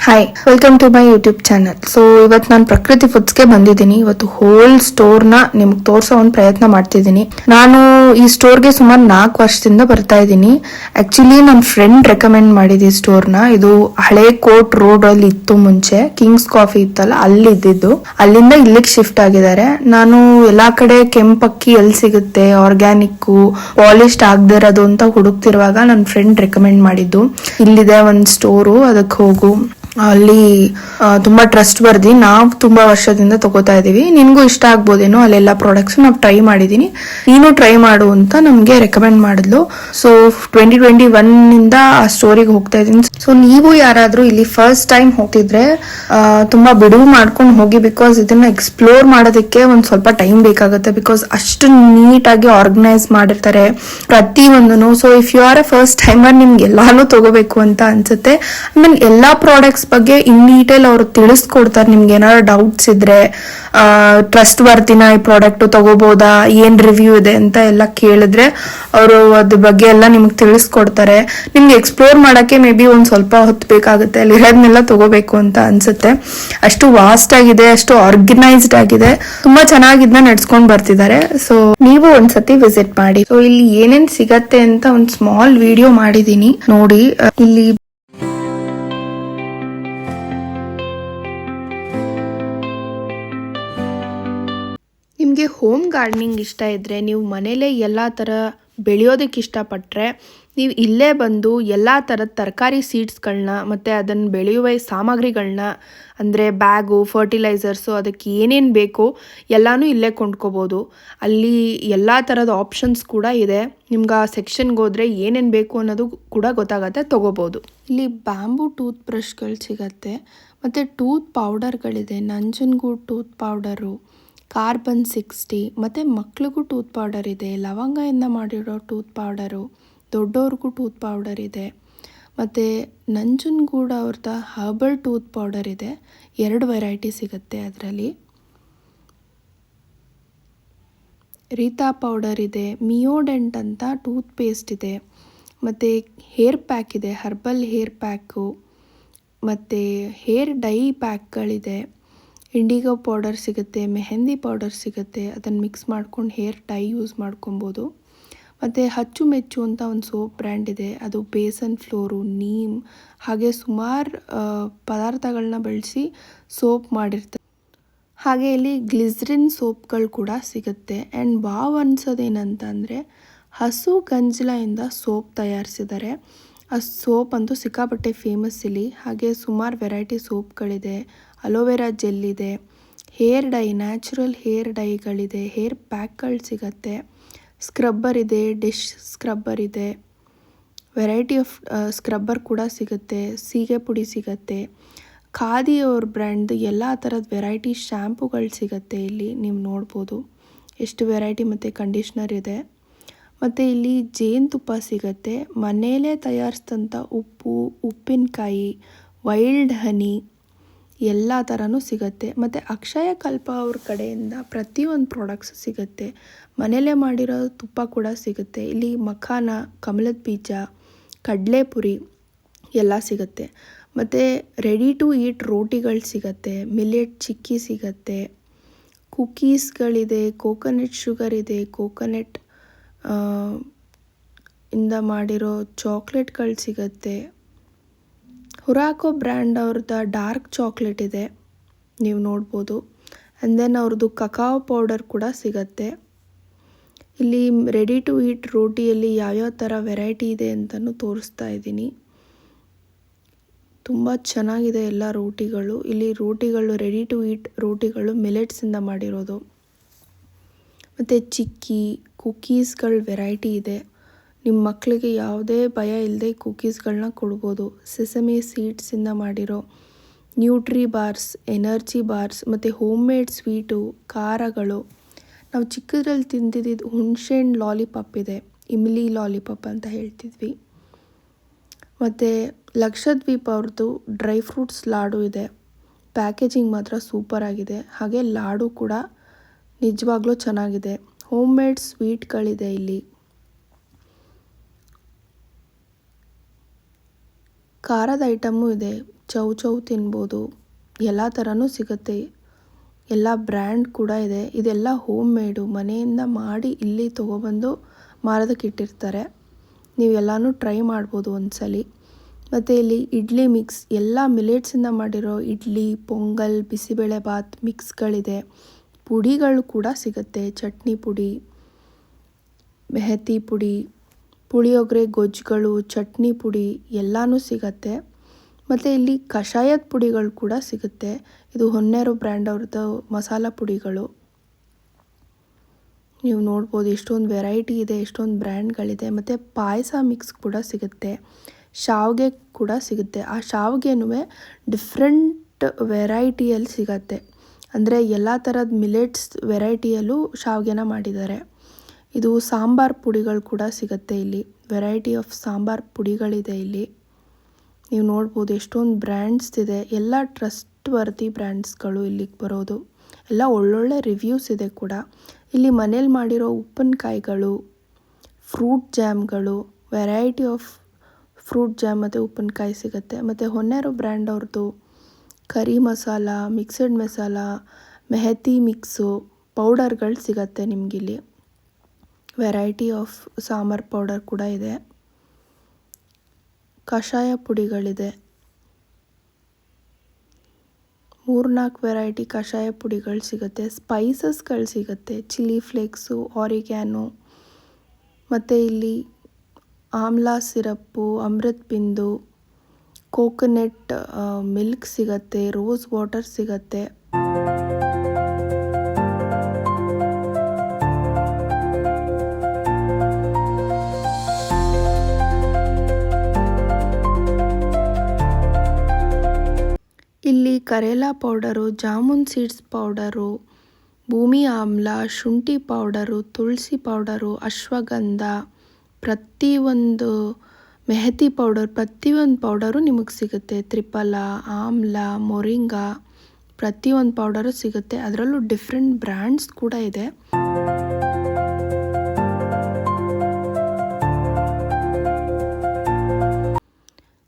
Hi, welcome to my YouTube channel. So ಇವತ್ತು ನಾನು ಪ್ರಕೃತಿ ಫುಡ್ಸ್ಗೆ ಬಂದಿದ್ದೀನಿ. ಇವತ್ತು ಹೋಲ್ ಸ್ಟೋರ್ನ ನಿಮ್ಗೆ ತೋರಿಸೋ ಒಂದು ಪ್ರಯತ್ನ ಮಾಡ್ತಿದ್ದೀನಿ. ನಾನು ಈ ಸ್ಟೋರ್ಗೆ ಸುಮಾರು 4 ವರ್ಷದಿಂದ ಬರ್ತಾ ಇದ್ದೀನಿ. ಆಕ್ಚುಲಿ ನನ್ನ ಫ್ರೆಂಡ್ ರೆಕಮೆಂಡ್ ಮಾಡಿದ್ದು ಈ ಸ್ಟೋರ್ನ. ಇದು ಹಳೆ ಕೋರ್ಟ್ ರೋಡ್ ಅಲ್ಲಿ ಇತ್ತು ಮುಂಚೆ, ಕಿಂಗ್ಸ್ ಕಾಫಿ ಇತ್ತಲ್ಲ, ಅಲ್ಲಿ ಇದ್ದಿದ್ದು. ಅಲ್ಲಿಂದ ಇಲ್ಲಿಗೆ ಶಿಫ್ಟ್ ಆಗಿದ್ದಾರೆ. ನಾನು ಎಲ್ಲಾ ಕಡೆ ಕೆಂಪಕ್ಕಿ ಎಲ್ಲಿ ಸಿಗುತ್ತೆ, ಆರ್ಗ್ಯಾನಿಕ್ ಪಾಲಿಶ್ಡ್ ಆಗದೆ ಇರೋದು ಅಂತ ಹುಡುಕ್ತಿರುವಾಗ ನನ್ನ ಫ್ರೆಂಡ್ ರೆಕಮೆಂಡ್ ಮಾಡಿದ್ದು. ಇಲ್ಲಿದೆ ಒಂದು ಸ್ಟೋರು, ಅದಕ್ಕೆ ಹೋಗು, ಅಲ್ಲಿ ತುಂಬಾ ಟ್ರಸ್ಟ್ ಬರ್ದಿ, ನಾವು ತುಂಬಾ ವರ್ಷದಿಂದ ತಗೋತಾ ಇದೀವಿ, ನಿನ್ಗೂ ಇಷ್ಟ ಆಗ್ಬೋದೇನೋ, ಅಲ್ಲೆಲ್ಲ ಪ್ರಾಡಕ್ಟ್ಸ್ ನಾವು ಟ್ರೈ ಮಾಡಿದೀನಿ, ನೀನು ಟ್ರೈ ಮಾಡು ಅಂತ ನಮ್ಗೆ ರೆಕಮೆಂಡ್ ಮಾಡಿದ್ಲು. ಸೊ 2021 ಇಂದ ಆ ಸ್ಟೋರಿಗೆ ಹೋಗ್ತಾ ಇದೀನಿ. ಸೊ ನೀವು ಯಾರಾದ್ರೂ ಇಲ್ಲಿ ಫಸ್ಟ್ ಟೈಮ್ ಹೋಗ್ತಿದ್ರೆ ತುಂಬಾ ಬಿಡುವು ಮಾಡ್ಕೊಂಡು ಹೋಗಿ, ಬಿಕಾಸ್ ಇದನ್ನ ಎಕ್ಸ್ಪ್ಲೋರ್ ಮಾಡೋದಕ್ಕೆ ಒಂದ್ ಸ್ವಲ್ಪ ಟೈಮ್ ಬೇಕಾಗುತ್ತೆ. ಬಿಕಾಸ್ ಅಷ್ಟು ನೀಟಾಗಿ ಆರ್ಗನೈಸ್ ಮಾಡಿರ್ತಾರೆ ಪ್ರತಿ ಒಂದನು. So if you are a first timer, ನಿಮ್ಗೆ ಎಲ್ಲಾನು ತಗೋಬೇಕು ಅಂತ ಅನ್ಸುತ್ತೆ. ಆಮೇಲೆ ಎಲ್ಲಾ ಪ್ರಾಡಕ್ಟ್ಸ್ ಬಗ್ಗೆ ಇನ್ ಡೀಟೇಲ್ ಅವರು ತಿಳಿಸ್ಕೊಡ್ತಾರೆ. ನಿಮ್ಗೆ ಏನಾದ್ರು ಡೌಟ್ಸ್ ಇದ್ರೆ, ಟ್ರಸ್ಟ್ ವರ್ತಿನ ಈ ಪ್ರಾಡಕ್ಟ್ ತಗೋಬಹುದಾ, ಏನ್ ರಿವ್ಯೂ ಇದೆ ಅಂತ ಎಲ್ಲ ಕೇಳಿದ್ರೆ ಅವರು ಅದ್ರ ಬಗ್ಗೆ ಎಲ್ಲ ನಿಮ್ಗೆ ತಿಳಿಸ್ಕೊಡ್ತಾರೆ. ನಿಮ್ಗೆ ಎಕ್ಸ್ಪ್ಲೋರ್ ಮಾಡಕ್ಕೆ ಮೇ ಬಿ ಒಂದ್ ಸ್ವಲ್ಪ ಹೊತ್ತು ಬೇಕಾಗುತ್ತೆ, ಅಲ್ಲಿ ಇರೋದನ್ನೆಲ್ಲ ತಗೋಬೇಕು ಅಂತ ಅನ್ಸುತ್ತೆ. ಅಷ್ಟು ವಾಸ್ಟ್ ಆಗಿದೆ, ಅಷ್ಟು ಆರ್ಗನೈಸ್ಡ್ ಆಗಿದೆ, ತುಂಬಾ ಚೆನ್ನಾಗಿ ಇದನ್ನ ನಡ್ಸ್ಕೊಂಡ್ ಬರ್ತಿದ್ದಾರೆ. ಸೊ ನೀವು ಒಂದ್ಸತಿ ವಿಸಿಟ್ ಮಾಡಿ. ಸೊ ಇಲ್ಲಿ ಏನೇನ್ ಸಿಗತ್ತೆ ಅಂತ ಒಂದ್ ಸ್ಮಾಲ್ ವಿಡಿಯೋ ಮಾಡಿದೀನಿ ನೋಡಿ. ಇಲ್ಲಿ ನಿಮಗೆ ಹೋಮ್ ಗಾರ್ಡನಿಂಗ್ ಇಷ್ಟ ಇದ್ದರೆ, ನೀವು ಮನೇಲೇ ಎಲ್ಲ ಥರ ಬೆಳೆಯೋದಕ್ಕೆ ಇಷ್ಟಪಟ್ಟರೆ, ನೀವು ಇಲ್ಲೇ ಬಂದು ಎಲ್ಲ ಥರದ ತರಕಾರಿ ಸೀಡ್ಸ್ಗಳನ್ನ ಮತ್ತು ಅದನ್ನು ಬೆಳೆಯುವ ಸಾಮಗ್ರಿಗಳನ್ನ, ಅಂದರೆ ಬ್ಯಾಗು, ಫರ್ಟಿಲೈಸರ್ಸು, ಅದಕ್ಕೆ ಏನೇನು ಬೇಕೋ ಎಲ್ಲನೂ ಇಲ್ಲೇ ಕೊಂಡ್ಕೋಬೋದು. ಅಲ್ಲಿ ಎಲ್ಲ ಥರದ ಆಪ್ಷನ್ಸ್ ಕೂಡ ಇದೆ. ನಿಮ್ಗೆ ಆ ಸೆಕ್ಷನ್ಗೆ ಹೋದರೆ ಏನೇನು ಬೇಕು ಅನ್ನೋದು ಕೂಡ ಗೊತ್ತಾಗತ್ತೆ, ತೊಗೋಬೋದು. ಇಲ್ಲಿ ಬ್ಯಾಂಬೂ ಟೂತ್ ಬ್ರಷ್ಗಳು ಸಿಗತ್ತೆ, ಮತ್ತು ಟೂತ್ ಪೌಡರ್ಗಳಿದೆ. ನಂಜನಗೂಡು ಟೂತ್ ಪೌಡರು, ಕಾರ್ಬನ್ 60, ಮತ್ತು ಮಕ್ಳಿಗೂ ಟೂತ್ ಪೌಡರ್ ಇದೆ. ಲವಂಗದಿಂದ ಮಾಡಿರೋ ಟೂತ್ ಪೌಡರು, ದೊಡ್ಡವ್ರಿಗೂ ಟೂತ್ ಪೌಡರ್ ಇದೆ. ಮತ್ತು ನಂಜನಗೂಡು ಅವ್ರದ್ದು ಹರ್ಬಲ್ ಟೂತ್ ಪೌಡರ್ ಇದೆ. 2 ವೆರೈಟಿ ಸಿಗುತ್ತೆ ಅದರಲ್ಲಿ. ರೀತಾ ಪೌಡರ್ ಇದೆ. ಮಿಯೋಡೆಂಟ್ ಅಂತ ಟೂತ್ ಪೇಸ್ಟ್ ಇದೆ. ಮತ್ತು ಹೇರ್ ಪ್ಯಾಕ್ ಇದೆ, ಹರ್ಬಲ್ ಹೇರ್ ಪ್ಯಾಕು, ಮತ್ತು ಹೇರ್ ಡೈ ಪ್ಯಾಕ್ಗಳಿದೆ. ಇಂಡಿಗೋ ಪೌಡರ್ ಸಿಗುತ್ತೆ, ಮೆಹಂದಿ ಪೌಡರ್ ಸಿಗುತ್ತೆ, ಅದನ್ನು ಮಿಕ್ಸ್ ಮಾಡ್ಕೊಂಡು ಹೇರ್ ಡೈ ಯೂಸ್ ಮಾಡ್ಕೊಬೋದು. ಮತ್ತು ಅಚ್ಚುಮೆಚ್ಚು ಅಂತ ಒಂದು ಸೋಪ್ ಬ್ರ್ಯಾಂಡ್ ಇದೆ, ಅದು ಬೇಸನ್ ಫ್ಲೋರು, ನೀಮ್, ಹಾಗೆ ಸುಮಾರು ಪದಾರ್ಥಗಳನ್ನ ಬಳಸಿ ಸೋಪ್ ಮಾಡಿರ್ತಾರೆ. ಹಾಗೆ ಇಲ್ಲಿ ಗ್ಲಿಸ್ರಿನ್ ಸೋಪ್ಗಳು ಕೂಡ ಸಿಗುತ್ತೆ. ಆ್ಯಂಡ್ ವಾವ್ ಅನ್ಸೋದೇನಂತಂದರೆ, ಹಸು ಗಂಜಲದಿಂದ ಸೋಪ್ ತಯಾರಿಸಿದ್ದಾರೆ. ಆ ಸೋಪ್ ಅಂತೂ ಸಿಕ್ಕಾಪಟ್ಟೆ ಫೇಮಸ್ ಇಲ್ಲಿ. ಹಾಗೆ ಸುಮಾರು ವೆರೈಟಿ ಸೋಪ್ಗಳಿದೆ, ಅಲೋವೆರಾ ಜೆಲ್ ಇದೆ, ಹೇರ್ ಡೈ, ನ್ಯಾಚುರಲ್ ಹೇರ್ ಡೈಗಳಿದೆ, ಹೇರ್ ಪ್ಯಾಕ್ಗಳು ಸಿಗುತ್ತೆ, ಸ್ಕ್ರಬ್ಬರ್ ಇದೆ, ಡಿಶ್ ಸ್ಕ್ರಬ್ಬರ್ ಇದೆ, ವೆರೈಟಿ ಆಫ್ ಸ್ಕ್ರಬ್ಬರ್ ಕೂಡ ಸಿಗುತ್ತೆ, ಸೀಗೆ ಪುಡಿ ಸಿಗುತ್ತೆ. ಖಾದಿ ಅವ್ರ ಬ್ರ್ಯಾಂಡ್ ಎಲ್ಲ ಥರದ ವೆರೈಟಿ ಶ್ಯಾಂಪುಗಳು ಸಿಗುತ್ತೆ ಇಲ್ಲಿ. ನೀವು ನೋಡ್ಬೋದು ಎಷ್ಟು ವೆರೈಟಿ, ಮತ್ತು ಕಂಡೀಷ್ನರ್ ಇದೆ. ಮತ್ತು ಇಲ್ಲಿ ಜೇನುತುಪ್ಪ ಸಿಗುತ್ತೆ, ಮನೆಯಲ್ಲೇ ತಯಾರಿಸಿದಂಥ ಉಪ್ಪು, ಉಪ್ಪಿನಕಾಯಿ, ವೈಲ್ಡ್ ಹನಿ ಎಲ್ಲ ಥರನೂ ಸಿಗುತ್ತೆ. ಮತ್ತು ಅಕ್ಷಯ ಕಲ್ಪ ಅವ್ರ ಕಡೆಯಿಂದ ಪ್ರತಿಯೊಂದು ಪ್ರಾಡಕ್ಟ್ಸ್ ಸಿಗುತ್ತೆ. ಮನೆಯಲ್ಲೇ ಮಾಡಿರೋ ತುಪ್ಪ ಕೂಡ ಸಿಗುತ್ತೆ. ಇಲ್ಲಿ ಮಖಾನ, ಕಮಲದ ಬೀಜ, ಕಡಲೆಪುರಿ ಎಲ್ಲ ಸಿಗುತ್ತೆ. ಮತ್ತು ರೆಡಿ ಟು ಈಟ್ ರೋಟಿಗಳು ಸಿಗುತ್ತೆ, ಮಿಲೆಟ್ ಚಿಕ್ಕಿ ಸಿಗುತ್ತೆ, ಕುಕೀಸ್ಗಳಿದೆ, ಕೋಕೋನಟ್ ಶುಗರ್ ಇದೆ, ಕೋಕೋನಟ್ ಇಂದ ಮಾಡಿರೋ ಚಾಕ್ಲೇಟ್ಗಳು ಸಿಗುತ್ತೆ. ಹುರಾಕೋ ಬ್ರ್ಯಾಂಡ್ ಅವ್ರದ್ದು ಡಾರ್ಕ್ ಚಾಕ್ಲೇಟ್ ಇದೆ, ನೀವು ನೋಡ್ಬೋದು. ಆ್ಯಂಡ್ ದೆನ್ ಅವ್ರದ್ದು ಕಕಾವ್ ಪೌಡರ್ ಕೂಡ ಸಿಗುತ್ತೆ. ಇಲ್ಲಿ ರೆಡಿ ಟು ಈಟ್ ರೋಟಿಯಲ್ಲಿ ಯಾವ್ಯಾವ ಥರ ವೆರೈಟಿ ಇದೆ ಅಂತಲೂ ತೋರಿಸ್ತಾ ಇದ್ದೀನಿ. ತುಂಬ ಚೆನ್ನಾಗಿದೆ ಎಲ್ಲ ರೋಟಿಗಳು. ಇಲ್ಲಿ ರೋಟಿಗಳು, ರೆಡಿ ಟು ಈಟ್ ರೋಟಿಗಳು ಮಿಲೆಟ್ಸಿಂದ ಮಾಡಿರೋದು. ಮತ್ತು ಚಿಕ್ಕಿ, ಕುಕೀಸ್ಗಳ ವೆರೈಟಿ ಇದೆ. ನಿಮ್ಮ ಮಕ್ಕಳಿಗೆ ಯಾವುದೇ ಭಯ ಇಲ್ಲದೆ ಕುಕೀಸ್ಗಳನ್ನ ಕೊಡ್ಬೋದು. ಸೆಸಮಿ ಸೀಡ್ಸಿಂದ ಮಾಡಿರೋ ನ್ಯೂಟ್ರಿ ಬಾರ್ಸ್, ಎನರ್ಜಿ ಬಾರ್ಸ್, ಮತ್ತು ಹೋಮ್ ಮೇಡ್ ಸ್ವೀಟು, ಖಾರಗಳು. ನಾವು ಚಿಕ್ಕದ್ರಲ್ಲಿ ತಿಂದಿದ್ದು ಹುಣಸೆಹಣ್ಣು ಲಾಲಿಪಾಪ್ ಇದೆ, ಇಮ್ಲಿ ಲಾಲಿಪಾಪ್ ಅಂತ ಹೇಳ್ತಿದ್ವಿ. ಮತ್ತು ಲಕ್ಷದ್ವೀಪ್ ಅವ್ರದ್ದು ಡ್ರೈ ಫ್ರೂಟ್ಸ್ ಲಾಡು ಇದೆ. ಪ್ಯಾಕೇಜಿಂಗ್ ಮಾತ್ರ ಸೂಪರ್ ಆಗಿದೆ. ಹಾಗೆ ಲಾಡು ಕೂಡ ನಿಜವಾಗ್ಲೂ ಚೆನ್ನಾಗಿದೆ. ಹೋಮ್ ಮೇಡ್ ಸ್ವೀಟ್ಗಳಿದೆ ಇಲ್ಲಿ. ಖಾರದ ಐಟಮ್ಮು ಇದೆ, ಚೌ ತಿನ್ಬೋದು, ಎಲ್ಲ ಥರನೂ ಸಿಗುತ್ತೆ. ಎಲ್ಲ ಬ್ರ್ಯಾಂಡ್ ಕೂಡ ಇದೆ. ಇದೆಲ್ಲ ಹೋಮ್ ಮೇಡು, ಮನೆಯಿಂದ ಮಾಡಿ ಇಲ್ಲಿ ತೊಗೊಬಂದು ಮಾರೋದಕ್ಕೆ ಇಟ್ಟಿರ್ತಾರೆ. ನೀವೆಲ್ಲನೂ ಟ್ರೈ ಮಾಡ್ಬೋದು ಒಂದ್ಸಲಿ. ಮತ್ತು ಇಲ್ಲಿ ಇಡ್ಲಿ ಮಿಕ್ಸ್, ಎಲ್ಲ ಮಿಲೆಟ್ಸಿಂದ ಮಾಡಿರೋ ಇಡ್ಲಿ, ಪೊಂಗಲ್, ಬಿಸಿಬೇಳೆ ಬಾತ್ ಮಿಕ್ಸ್ಗಳಿದೆ. ಪುಡಿಗಳು ಕೂಡ ಸಿಗುತ್ತೆ, ಚಟ್ನಿ ಪುಡಿ, ಮೆಹತಿ ಪುಡಿ, ಪುಳಿಯೋಗರೆ ಗೊಜ್ಜುಗಳು, ಚಟ್ನಿ ಪುಡಿ ಎಲ್ಲನೂ ಸಿಗುತ್ತೆ. ಮತ್ತು ಇಲ್ಲಿ ಕಷಾಯದ ಪುಡಿಗಳು ಕೂಡ ಸಿಗುತ್ತೆ. ಇದು ಹೊನ್ನೇರು ಬ್ರ್ಯಾಂಡ್ ಅವ್ರದ್ದು ಮಸಾಲ ಪುಡಿಗಳು. ನೀವು ನೋಡ್ಬೋದು ಎಷ್ಟೊಂದು ವೆರೈಟಿ ಇದೆ, ಎಷ್ಟೊಂದು ಬ್ರ್ಯಾಂಡ್ಗಳಿದೆ. ಮತ್ತು ಪಾಯಸ ಮಿಕ್ಸ್ ಕೂಡ ಸಿಗುತ್ತೆ, ಶಾವಿಗೆ ಕೂಡ ಸಿಗುತ್ತೆ. ಆ ಶಾವಿಗೆನೂ ಡಿಫ್ರೆಂಟ್ ವೆರೈಟಿಯಲ್ಲಿ ಸಿಗುತ್ತೆ. ಅಂದರೆ ಎಲ್ಲ ಥರದ ಮಿಲೆಟ್ಸ್ ವೆರೈಟಿಯಲ್ಲೂ ಶಾವಿಗೆನ ಮಾಡಿದ್ದಾರೆ. ಇದು ಸಾಂಬಾರು ಪುಡಿಗಳು ಕೂಡ ಸಿಗುತ್ತೆ ಇಲ್ಲಿ. ವೆರೈಟಿ ಆಫ್ ಸಾಂಬಾರು ಪುಡಿಗಳಿದೆ ಇಲ್ಲಿ. ನೀವು ನೋಡ್ಬೋದು ಎಷ್ಟೊಂದು ಬ್ರ್ಯಾಂಡ್ಸ್ ಇದೆ. ಎಲ್ಲ ಟ್ರಸ್ಟ್ ವರ್ದಿ ಬ್ರ್ಯಾಂಡ್ಸ್ಗಳು ಇಲ್ಲಿಗೆ ಬರೋದು. ಎಲ್ಲ ಒಳ್ಳೊಳ್ಳೆ ರಿವ್ಯೂಸ್ ಇದೆ ಕೂಡ. ಇಲ್ಲಿ ಮನೇಲಿ ಮಾಡಿರೋ ಉಪ್ಪಿನಕಾಯಿಗಳು, ಫ್ರೂಟ್ ಜಾಮ್ಗಳು, ವೆರೈಟಿ ಆಫ್ ಫ್ರೂಟ್ ಜಾಮ್ ಮತ್ತು ಉಪ್ಪಿನಕಾಯಿ ಸಿಗುತ್ತೆ. ಮತ್ತು ಹೊನ್ನೇರು ಬ್ರ್ಯಾಂಡ್ ಅವ್ರದ್ದು ಕರಿ ಮಸಾಲ, ಮಿಕ್ಸಡ್ ಮಸಾಲ, ಮೆಹತಿ ಮಿಕ್ಸು ಪೌಡರ್ಗಳು ಸಿಗುತ್ತೆ ನಿಮಗಿಲ್ಲಿ. ವೆರೈಟಿ ಆಫ್ ಸಾಂಬಾರ್ ಪೌಡರ್ ಕೂಡ ಇದೆ. ಕಷಾಯ ಪುಡಿಗಳಿದೆ, 3-4 ವೆರೈಟಿ ಕಷಾಯ ಪುಡಿಗಳು ಸಿಗುತ್ತೆ. ಸ್ಪೈಸಸ್ಗಳು ಸಿಗುತ್ತೆ, ಚಿಲ್ಲಿ ಫ್ಲೇಕ್ಸು, ಆರಿಗ್ಯಾನೋ, ಮತ್ತು ಇಲ್ಲಿ ಆಮ್ಲಾ ಸಿರಪ್ಪು, ಅಮೃತ್ ಬಿಂದು, ಕೋಕೋನಟ್ ಮಿಲ್ಕ್ ಸಿಗುತ್ತೆ, ರೋಸ್ ವಾಟರ್ ಸಿಗುತ್ತೆ. ಇಲ್ಲಿ ಕರೇಲಾ ಪೌಡರು, ಜಾಮೂನ್ ಸೀಡ್ಸ್ ಪೌಡರು, ಭೂಮಿ ಆಮ್ಲ, ಶುಂಠಿ ಪೌಡರು, ತುಳಸಿ ಪೌಡರು, ಅಶ್ವಗಂಧ, ಪ್ರತಿಯೊಂದು ಮೆಹತಿ ಪೌಡರ್, ಪ್ರತಿಯೊಂದು ಪೌಡರು ನಿಮಗೆ ಸಿಗುತ್ತೆ. ತ್ರಿಫಲ, ಆಮ್ಲ, ಮೊರಿಂಗಾ, ಪ್ರತಿಯೊಂದು ಪೌಡರು ಸಿಗುತ್ತೆ. ಅದರಲ್ಲೂ ಡಿಫ್ರೆಂಟ್ ಬ್ರ್ಯಾಂಡ್ಸ್ ಕೂಡ ಇದೆ.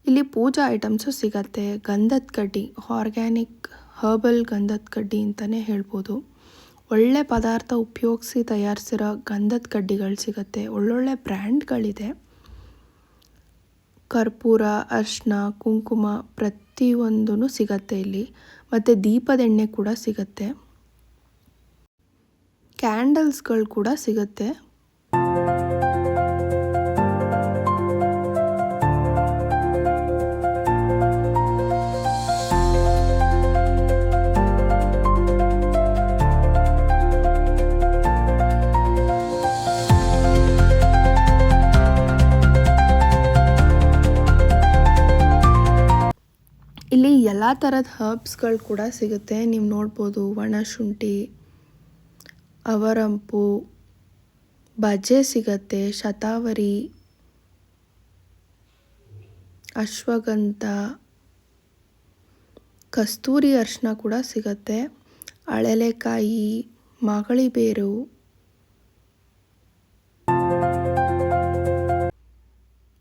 ಇಲ್ಲಿ ಪೂಜಾ ಐಟಮ್ಸು ಸಿಗುತ್ತೆ. ಗಂಧದ ಕಡ್ಡಿ, ಆರ್ಗ್ಯಾನಿಕ್ ಹರ್ಬಲ್ ಗಂಧದ ಕಡ್ಡಿ ಅಂತಲೇ ಹೇಳ್ಬೋದು. ಒಳ್ಳೆ ಪದಾರ್ಥ ಉಪಯೋಗಿಸಿ ತಯಾರಿಸಿರೋ ಗಂಧದ ಕಡ್ಡಿಗಳು ಸಿಗುತ್ತೆ. ಒಳ್ಳೊಳ್ಳೆ ಬ್ರ್ಯಾಂಡ್ಗಳಿದೆ. ಕರ್ಪೂರ, ಅರಿಶಿನ, ಕುಂಕುಮ ಪ್ರತಿಯೊಂದೂ ಸಿಗುತ್ತೆ ಇಲ್ಲಿ. ಮತ್ತು ದೀಪದ ಎಣ್ಣೆ ಕೂಡ ಸಿಗುತ್ತೆ. ಕ್ಯಾಂಡಲ್ಸ್ಗಳು ಕೂಡ ಸಿಗುತ್ತೆ. ಇಲ್ಲಿ ಎಲ್ಲ ಥರದ ಹರ್ಬ್ಸ್ಗಳು ಕೂಡ ಸಿಗುತ್ತೆ. ನೀವು ನೋಡ್ಬೋದು ಒಣಶುಂಠಿ, ಅವರಂಪು, ಬಜೆ ಸಿಗುತ್ತೆ, ಶತಾವರಿ, ಅಶ್ವಗಂಧ, ಕಸ್ತೂರಿ ಅರಿಶಿನ ಕೂಡ ಸಿಗುತ್ತೆ, ಅಳಲೆಕಾಯಿ, ಮಾಗಳಿಬೇರು,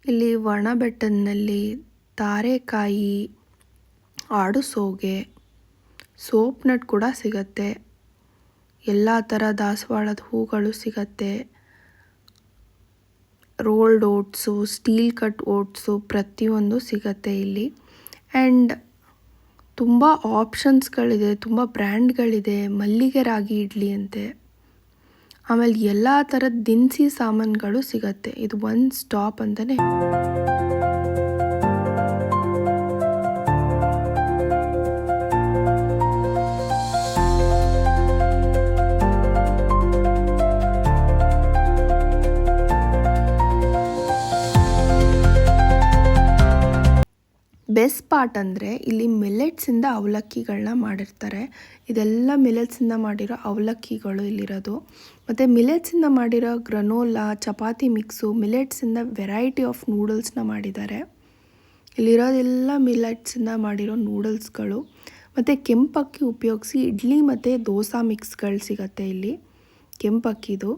ಇಲ್ಲಿ ಒಣಬೆಟ್ಟದಲ್ಲಿ ತಾರೆಕಾಯಿ, ಆಡುಸೋಗೆ, ಸೋಪ್ ನಟ್ ಕೂಡ ಸಿಗುತ್ತೆ. ಎಲ್ಲ ಥರ ದಾಸವಾಳದ ಹೂಗಳು ಸಿಗುತ್ತೆ. Rolled oats, steel cut oats ಪ್ರತಿಯೊಂದು ಸಿಗುತ್ತೆ ಇಲ್ಲಿ. ಆ್ಯಂಡ್ ತುಂಬ ಆಪ್ಷನ್ಸ್ಗಳಿದೆ, ತುಂಬ ಬ್ರ್ಯಾಂಡ್ಗಳಿದೆ. ಮಲ್ಲಿಗೆ ರಾಗಿ ಇಡ್ಲಿ ಅಂತೆ, ಆಮೇಲೆ ಎಲ್ಲ ಥರದ ದಿನಸಿ ಸಾಮಾನುಗಳು ಸಿಗುತ್ತೆ. ಇದು ಒನ್ ಸ್ಟಾಪ್ ಅಂತಲೇ. ಬೆಸ್ಟ್ ಪಾರ್ಟ್ ಅಂದರೆ ಇಲ್ಲಿ ಮಿಲೆಟ್ಸಿಂದ ಅವಲಕ್ಕಿಗಳನ್ನ ಮಾಡಿರ್ತಾರೆ. ಇದೆಲ್ಲ ಮಿಲೆಟ್ಸಿಂದ ಮಾಡಿರೋ ಅವಲಕ್ಕಿಗಳು ಇಲ್ಲಿರೋದು. ಮತ್ತು ಮಿಲೆಟ್ಸಿಂದ ಮಾಡಿರೋ ಗ್ರನೋಲಾ, ಚಪಾತಿ ಮಿಕ್ಸು, ಮಿಲೆಟ್ಸಿಂದ ವೆರೈಟಿ ಆಫ್ ನೂಡಲ್ಸ್ನ ಮಾಡಿದ್ದಾರೆ. ಇಲ್ಲಿರೋದೆಲ್ಲ ಮಿಲೆಟ್ಸಿಂದ ಮಾಡಿರೋ ನೂಡಲ್ಸ್ಗಳು. ಮತ್ತು ಕೆಂಪಕ್ಕಿ ಉಪಯೋಗಿಸಿ ಇಡ್ಲಿ ಮತ್ತು ದೋಸೆ ಮಿಕ್ಸ್ಗಳು ಸಿಗುತ್ತೆ ಇಲ್ಲಿ, ಕೆಂಪಕ್ಕಿದು.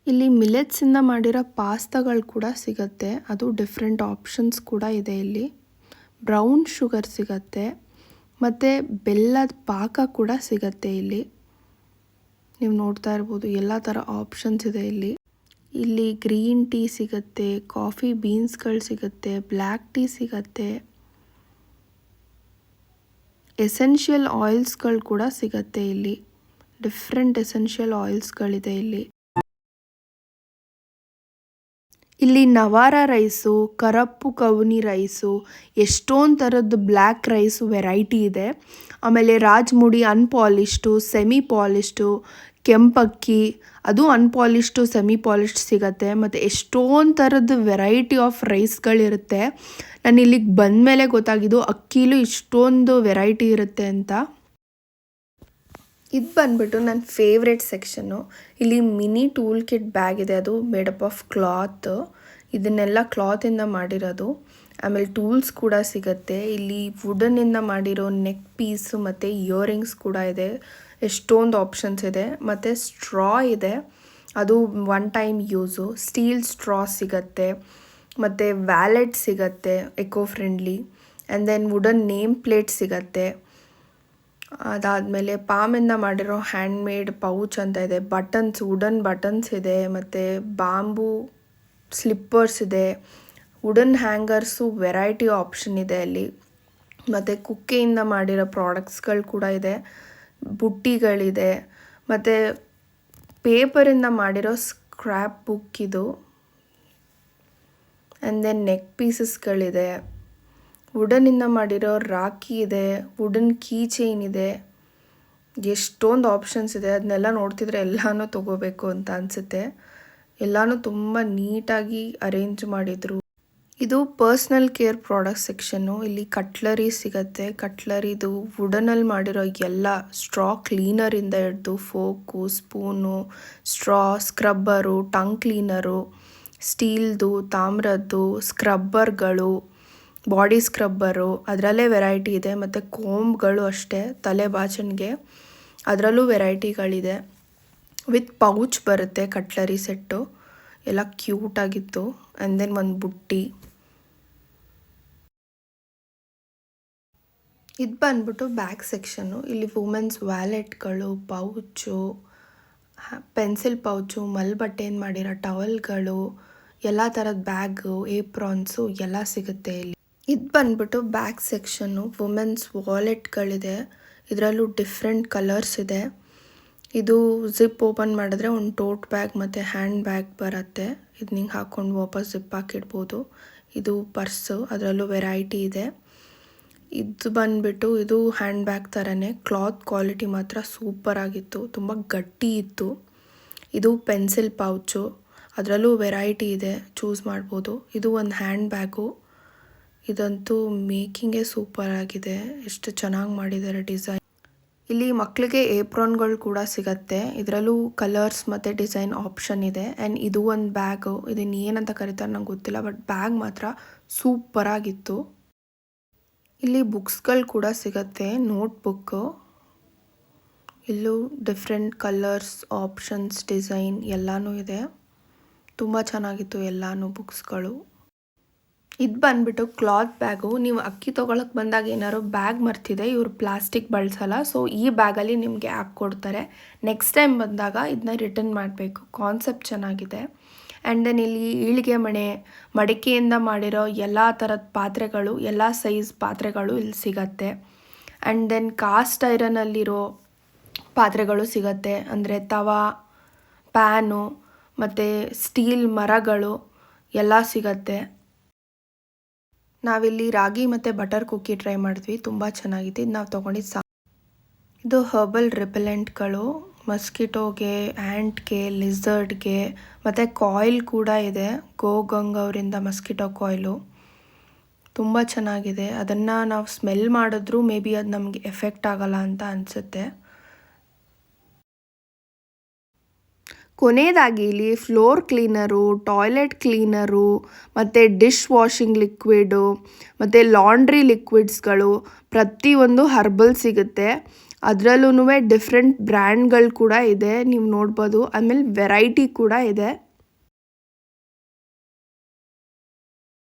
ಇಲ್ಲಿ ಮಿಲೆಟ್ಸಿಂದ ಮಾಡಿರೋ ಪಾಸ್ತಾಗಳು ಕೂಡ ಸಿಗುತ್ತೆ. ಅದು ಡಿಫ್ರೆಂಟ್ ಆಪ್ಷನ್ಸ್ ಕೂಡ ಇದೆ ಇಲ್ಲಿ. ಬ್ರೌನ್ ಶುಗರ್ ಸಿಗತ್ತೆ, ಮತ್ತು ಬೆಲ್ಲದ ಪಾಕ ಕೂಡ ಸಿಗತ್ತೆ ಇಲ್ಲಿ. ನೀವು ನೋಡ್ತಾ ಇರ್ಬೋದು ಎಲ್ಲ ಥರ ಆಪ್ಷನ್ಸ್ ಇದೆ ಇಲ್ಲಿ ಗ್ರೀನ್ ಟೀ ಸಿಗತ್ತೆ, ಕಾಫಿ ಬೀನ್ಸ್ಗಳು ಸಿಗತ್ತೆ, ಬ್ಲ್ಯಾಕ್ ಟೀ ಸಿಗತ್ತೆ, ಎಸೆನ್ಷಿಯಲ್ ಆಯಿಲ್ಸ್ಗಳು ಕೂಡ ಸಿಗತ್ತೆ ಇಲ್ಲಿ. ಡಿಫ್ರೆಂಟ್ ಎಸೆನ್ಷಿಯಲ್ ಆಯಿಲ್ಸ್ಗಳಿದೆ ಇಲ್ಲಿ ನವಾರ ರೈಸು, ಕರಪ್ಪು ಕವನಿ ರೈಸು, ಎಷ್ಟೊಂದು ಥರದ್ದು ಬ್ಲ್ಯಾಕ್ ರೈಸು ವೆರೈಟಿ ಇದೆ. ಆಮೇಲೆ ರಾಜ್ಮುಡಿ ಅನ್ಪಾಲಿಶ್ಡು, ಸೆಮಿ ಪಾಲಿಶ್ಡು, ಕೆಂಪಕ್ಕಿ ಅದು ಅನ್ಪಾಲಿಶ್ಡು ಸೆಮಿ ಪಾಲಿಶ್ಡ್ ಸಿಗತ್ತೆ. ಮತ್ತು ಎಷ್ಟೊಂದು ಥರದ್ದು ವೆರೈಟಿ ಆಫ್ ರೈಸ್ಗಳಿರುತ್ತೆ. ನಾನು ಇಲ್ಲಿಗೆ ಬಂದಮೇಲೆ ಗೊತ್ತಾಗಿದ್ದು ಅಕ್ಕಿಲೂ ಇಷ್ಟೊಂದು ವೆರೈಟಿ ಇರುತ್ತೆ ಅಂತ. ಇದು ಬಂದ್ಬಿಟ್ಟು ನನ್ನ ಫೇವ್ರೆಟ್ ಸೆಕ್ಷನ್ನು. ಇಲ್ಲಿ ಮಿನಿ ಟೂಲ್ ಕಿಟ್ ಬ್ಯಾಗ್ ಇದೆ, ಅದು ಮೇಡಪ್ ಆಫ್ ಕ್ಲಾತ್. ಇದನ್ನೆಲ್ಲ ಕ್ಲಾತಿಂದ ಮಾಡಿರೋದು. ಆಮೇಲೆ ಟೂಲ್ಸ್ ಕೂಡ ಸಿಗುತ್ತೆ. ಇಲ್ಲಿ ವುಡನ್ನಿಂದ ಮಾಡಿರೋ ನೆಕ್ ಪೀಸು ಮತ್ತು ಇಯರಿಂಗ್ಸ್ ಕೂಡ ಇದೆ. ಎಷ್ಟೊಂದು ಆಪ್ಷನ್ಸ್ ಇದೆ. ಮತ್ತು ಸ್ಟ್ರಾ ಇದೆ, ಅದು one time use. Steel straw ಸಿಗತ್ತೆ, ಮತ್ತು ವ್ಯಾಲೆಟ್ ಸಿಗತ್ತೆ eco friendly. And then wooden name plate ಸಿಗತ್ತೆ. ಅದಾದಮೇಲೆ ಪಾಮಿಂದ ಮಾಡಿರೋ ಹ್ಯಾಂಡ್ಮೇಡ್ ಪೌಚ್ ಅಂತ ಇದೆ. ಬಟನ್ಸ್, ವುಡನ್ ಬಟನ್ಸ್ ಇದೆ, ಮತ್ತು ಬಾಂಬೂ ಸ್ಲಿಪ್ಪರ್ಸ್ ಇದೆ. ವುಡನ್ ಹ್ಯಾಂಗರ್ಸು ವೆರೈಟಿ ಆಪ್ಷನ್ ಇದೆ ಅಲ್ಲಿ. ಮತ್ತು ಕುಕ್ಕೆಯಿಂದ ಮಾಡಿರೋ ಪ್ರಾಡಕ್ಟ್ಸ್ಗಳು ಕೂಡ ಇದೆ, ಬುಟ್ಟಿಗಳಿದೆ, ಮತ್ತು ಪೇಪರಿಂದ ಮಾಡಿರೋ ಸ್ಕ್ರ್ಯಾಪ್ ಬುಕ್ ಇದು. ಆ್ಯಂಡ್ ದೆನ್ ನೆಕ್ ಪೀಸಸ್ಗಳಿದೆ, ವುಡನಿಂದ ಮಾಡಿರೋ ರಾಖಿ ಇದೆ, ವುಡನ್ ಕೀ ಚೈನ್ ಇದೆ. ಎಷ್ಟೊಂದು ಆಪ್ಷನ್ಸ್ ಇದೆ. ಅದನ್ನೆಲ್ಲ ನೋಡ್ತಿದ್ರೆ ಎಲ್ಲನೂ ತೊಗೋಬೇಕು ಅಂತ ಅನಿಸುತ್ತೆ. ಎಲ್ಲನೂ ತುಂಬ ನೀಟಾಗಿ ಅರೇಂಜ್ ಮಾಡಿದರು. ಇದು ಪರ್ಸ್ನಲ್ ಕೇರ್ ಪ್ರಾಡಕ್ಟ್ ಸೆಕ್ಷನ್ನು. ಇಲ್ಲಿ ಕಟ್ಲರಿ ಸಿಗತ್ತೆ. ಕಟ್ಲರಿದು ವುಡನಲ್ಲಿ ಮಾಡಿರೋ ಎಲ್ಲ ಸ್ಟ್ರಾ ಕ್ಲೀನರಿಂದ ಹಿಡ್ದು fork, spoon, straw, scrubber, tongue cleaner, ಸ್ಟೀಲ್ದು, ತಾಮ್ರದ್ದು ಸ್ಕ್ರಬ್ಬರ್ಗಳು, ಬಾಡಿ ಸ್ಕ್ರಬ್ಬರು, ಅದರಲ್ಲೇ ವೆರೈಟಿ ಇದೆ. ಮತ್ತು ಕೋಂಬ್ಗಳು ಅಷ್ಟೇ, ತಲೆ ಬಾಚಣಿಗೆ, ಅದರಲ್ಲೂ ವೆರೈಟಿಗಳಿದೆ. ವಿತ್ ಪೌಚ್ ಬರುತ್ತೆ ಕಟ್ಲರಿ ಸೆಟ್ಟು, ಎಲ್ಲ ಕ್ಯೂಟಾಗಿತ್ತು. ಆ್ಯಂಡ್ ದೆನ್ ಒಂದು ಬುಟ್ಟಿ. ಇದು ಬಂದ್ಬಿಟ್ಟು ಬ್ಯಾಗ್ ಸೆಕ್ಷನ್ನು. ಇಲ್ಲಿ ವುಮೆನ್ಸ್ ವ್ಯಾಲೆಟ್ಗಳು, ಪೌಚು, ಪೆನ್ಸಿಲ್ ಪೌಚು, ಮಲ್ಬಟ್ಟೆಯಿಂದ ಮಾಡಿರೋ ಟವಲ್ಗಳು, ಎಲ್ಲ ಥರದ ಬ್ಯಾಗು, ಏಪ್ರಾನ್ಸು ಎಲ್ಲ ಸಿಗುತ್ತೆ ಇಲ್ಲಿ. ಇದು ಬಂದ್ಬಿಟ್ಟು ಬ್ಯಾಗ್ ಸೆಕ್ಷನ್ನು. ವುಮೆನ್ಸ್ ವಾಲೆಟ್ಗಳಿದೆ, ಇದರಲ್ಲೂ ಡಿಫ್ರೆಂಟ್ ಕಲರ್ಸ್ ಇದೆ. ಇದು ಜಿಪ್ ಓಪನ್ ಮಾಡಿದ್ರೆ ಒಂದು ಟೋಟ್ ಬ್ಯಾಗ್ ಮತ್ತು ಹ್ಯಾಂಡ್ ಬ್ಯಾಗ್ ಬರುತ್ತೆ. ಇದು ನಿಂಗೆ ಹಾಕ್ಕೊಂಡು ವಾಪಸ್ ಜಿಪ್ ಹಾಕಿಡ್ಬೋದು. ಇದು ಪರ್ಸು, ಅದರಲ್ಲೂ ವೆರೈಟಿ ಇದೆ. ಇದು ಬಂದ್ಬಿಟ್ಟು ಇದು ಹ್ಯಾಂಡ್ ಬ್ಯಾಗ್ ಥರನೇ. ಕ್ಲಾತ್ ಕ್ವಾಲಿಟಿ ಮಾತ್ರ ಸೂಪರಾಗಿತ್ತು, ತುಂಬ ಗಟ್ಟಿ ಇತ್ತು. ಇದು ಪೆನ್ಸಿಲ್ ಪೌಚು, ಅದರಲ್ಲೂ ವೆರೈಟಿ ಇದೆ, ಚೂಸ್ ಮಾಡ್ಬೋದು. ಇದು ಒಂದು ಹ್ಯಾಂಡ್ ಬ್ಯಾಗು. ಇದಂತೂ ಮೇಕಿಂಗೇ ಸೂಪರ್ ಆಗಿದೆ, ಎಷ್ಟು ಚೆನ್ನಾಗಿ ಮಾಡಿದ್ದಾರೆ ಡಿಸೈನ್. ಇಲ್ಲಿ ಮಕ್ಕಳಿಗೆ ಏಪ್ರಾನ್ಗಳು ಕೂಡ ಸಿಗತ್ತೆ. ಇದರಲ್ಲೂ ಕಲರ್ಸ್ ಮತ್ತು ಡಿಸೈನ್ ಆಪ್ಷನ್ ಇದೆ. ಆ್ಯಂಡ್ ಇದು ಒಂದು ಬ್ಯಾಗು, ಇದನ್ನು ಏನಂತ ಕರೀತಾರೆ ನಂಗೆ ಗೊತ್ತಿಲ್ಲ, ಬಟ್ ಬ್ಯಾಗ್ ಮಾತ್ರ ಸೂಪರಾಗಿತ್ತು. ಇಲ್ಲಿ ಬುಕ್ಸ್ಗಳು ಕೂಡ ಸಿಗತ್ತೆ, ನೋಟ್ ಬುಕ್ಕು. ಇಲ್ಲೂ ಡಿಫ್ರೆಂಟ್ ಕಲರ್ಸ್, ಆಪ್ಷನ್ಸ್, ಡಿಸೈನ್ ಎಲ್ಲನೂ ಇದೆ. ತುಂಬ ಚೆನ್ನಾಗಿತ್ತು ಎಲ್ಲನೂ ಬುಕ್ಸ್ಗಳು. ಇದು ಬಂದ್ಬಿಟ್ಟು ಕ್ಲಾತ್ ಬ್ಯಾಗು. ನೀವು ಅಕ್ಕಿ ತೊಗೊಳಕ್ಕೆ ಬಂದಾಗ ಏನಾದ್ರು ಬ್ಯಾಗ್ ಮರ್ತಿದೆ, ಇವರು ಪ್ಲಾಸ್ಟಿಕ್ ಬಳಸಲ್ಲ, ಸೊ ಈ ಬ್ಯಾಗಲ್ಲಿ ನಿಮಗೆ ಹಾಕ್ಕೊಡ್ತಾರೆ. ನೆಕ್ಸ್ಟ್ ಟೈಮ್ ಬಂದಾಗ ಇದನ್ನ ರಿಟರ್ನ್ ಮಾಡಬೇಕು. ಕಾನ್ಸೆಪ್ಟ್ ಚೆನ್ನಾಗಿದೆ. ಆ್ಯಂಡ್ ದೆನ್ ಇಲ್ಲಿ ಈಳಿಗೆ ಮಣೆ, ಮಡಿಕೆಯಿಂದ ಮಾಡಿರೋ ಎಲ್ಲ ಥರದ ಪಾತ್ರೆಗಳು, ಎಲ್ಲ ಸೈಜ್ ಪಾತ್ರೆಗಳು ಇಲ್ಲಿ ಸಿಗತ್ತೆ. ಆ್ಯಂಡ್ ದೆನ್ ಕಾಸ್ಟ್ ಐರನಲ್ಲಿರೋ ಪಾತ್ರೆಗಳು ಸಿಗತ್ತೆ, ಅಂದರೆ ತವಾ, ಪ್ಯಾನು, ಮತ್ತು ಸ್ಟೀಲ್ ಮರಗಳು ಎಲ್ಲ ಸಿಗತ್ತೆ. ನಾವಿಲ್ಲಿ ರಾಗಿ ಮತ್ತು ಬಟರ್ ಕುಕ್ಕಿ ಟ್ರೈ ಮಾಡಿದ್ವಿ, ತುಂಬ ಚೆನ್ನಾಗಿತ್ತು. ಇದು ನಾವು ತೊಗೊಂಡಿದ್ದು ಇದು ಹರ್ಬಲ್ ರಿಪೆಲೆಂಟ್ಗಳು, ಮಸ್ಕಿಟೋಗೆ, ಆ್ಯಂಟ್ಗೆ, ಲಿಝರ್ಡ್ಗೆ, ಮತ್ತು ಕಾಯಿಲ್ ಕೂಡ ಇದೆ. ಗೋಗಂಗ್ ಅವರಿಂದ ಮಸ್ಕಿಟೋ ಕಾಯಿಲು ತುಂಬ ಚೆನ್ನಾಗಿದೆ. ಅದನ್ನು ನಾವು ಸ್ಮೆಲ್ ಮಾಡಿದ್ರೂ ಮೇ ಬಿ ಅದು ನಮಗೆ ಎಫೆಕ್ಟ್ ಆಗಲ್ಲ ಅಂತ ಅನಿಸುತ್ತೆ. ಕೊನೆಯದಾಗಿ ಇಲ್ಲಿ ಫ್ಲೋರ್ ಕ್ಲೀನರು, ಟಾಯ್ಲೆಟ್ ಕ್ಲೀನರು, ಮತ್ತು ಡಿಶ್ ವಾಷಿಂಗ್ ಲಿಕ್ವಿಡು, ಮತ್ತು ಲಾಂಡ್ರಿ ಲಿಕ್ವಿಡ್ಸ್ಗಳು ಪ್ರತಿಯೊಂದು ಹರ್ಬಲ್ ಸಿಗುತ್ತೆ. ಅದರಲ್ಲೂ ಡಿಫ್ರೆಂಟ್ ಬ್ರ್ಯಾಂಡ್ಗಳು ಕೂಡ ಇದೆ, ನೀವು ನೋಡ್ಬೋದು. ಆಮೇಲೆ ವೆರೈಟಿ ಕೂಡ ಇದೆ.